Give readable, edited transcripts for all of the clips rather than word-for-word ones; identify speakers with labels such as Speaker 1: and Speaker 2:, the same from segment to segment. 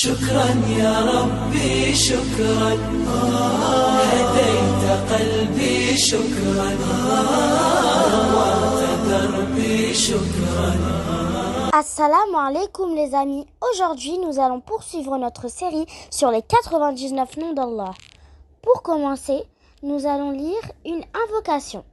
Speaker 1: شكرا يا ربي شكرا هديت قلبي شكرا نورت دربي شكرا.
Speaker 2: Assalamu alaikum les amis, aujourd'hui nous allons poursuivre notre série sur les 99 noms d'Allah. Pour commencer, nous allons lire une invocation.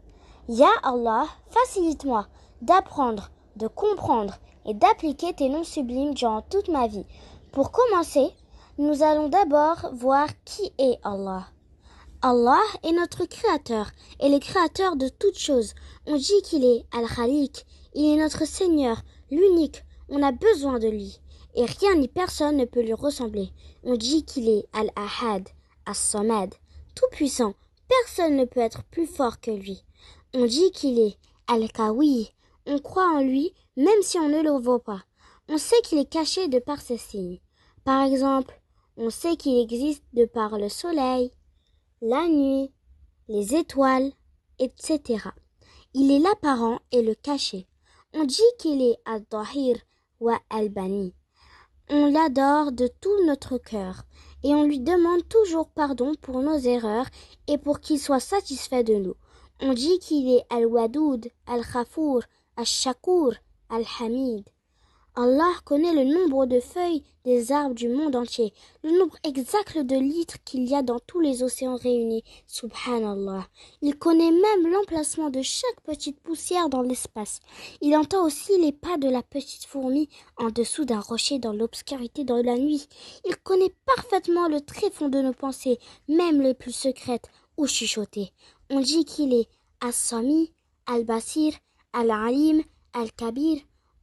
Speaker 2: Ya Allah, facilite-moi d'apprendre, de comprendre et d'appliquer tes noms sublimes durant toute ma vie. Pour commencer, nous allons d'abord voir qui est Allah. Allah est notre créateur et le créateur de toutes choses. On dit qu'il est Al-Khaliq, il est notre Seigneur, l'unique, on a besoin de lui. Et rien ni personne ne peut lui ressembler. On dit qu'il est Al-Ahad, As-Samad, tout-puissant, personne ne peut être plus fort que lui. On dit qu'il est Al-Qawi, on croit en lui même si on ne le voit pas. On sait qu'il est caché de par ses signes. Par exemple, on sait qu'il existe de par le soleil, la nuit, les étoiles, etc. Il est l'apparent et le caché. On dit qu'il est Al-Tahir wa Al-Bani. On l'adore de tout notre cœur et on lui demande toujours pardon pour nos erreurs et pour qu'il soit satisfait de nous. On dit qu'il est Al-Wadoud, Al-Khafour, Al-Shakour, Al-Hamid. Allah connaît le nombre de feuilles des arbres du monde entier, le nombre exact de litres qu'il y a dans tous les océans réunis. Subhanallah. Il connaît même l'emplacement de chaque petite poussière dans l'espace. Il entend aussi les pas de la petite fourmi en dessous d'un rocher dans l'obscurité de la nuit. Il connaît parfaitement le tréfonds de nos pensées, même les plus secrètes ou chuchotées. On dit qu'il est As-Sami, Al-Basir, Al-Alim, Al-Kabir.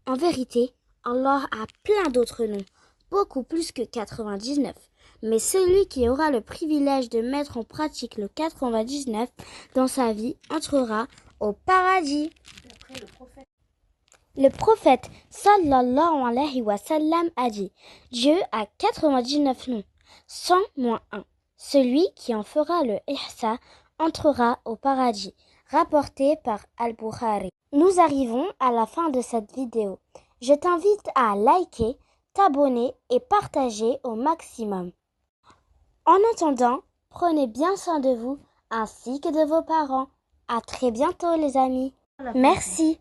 Speaker 2: En vérité, Allah a plein d'autres noms, beaucoup plus que 99. Mais celui qui aura le privilège de mettre en pratique le 99 dans sa vie entrera au paradis. Le prophète sallallahu alayhi wa sallam a dit: Dieu a 99 noms, 100 moins 1. Celui qui en fera le ihsa entrera au paradis. Rapporté par Al-Bukhari. Nous arrivons à la fin de cette vidéo. Je t'invite à liker, t'abonner et partager au maximum. En attendant, prenez bien soin de vous ainsi que de vos parents. À très bientôt les amis. Merci.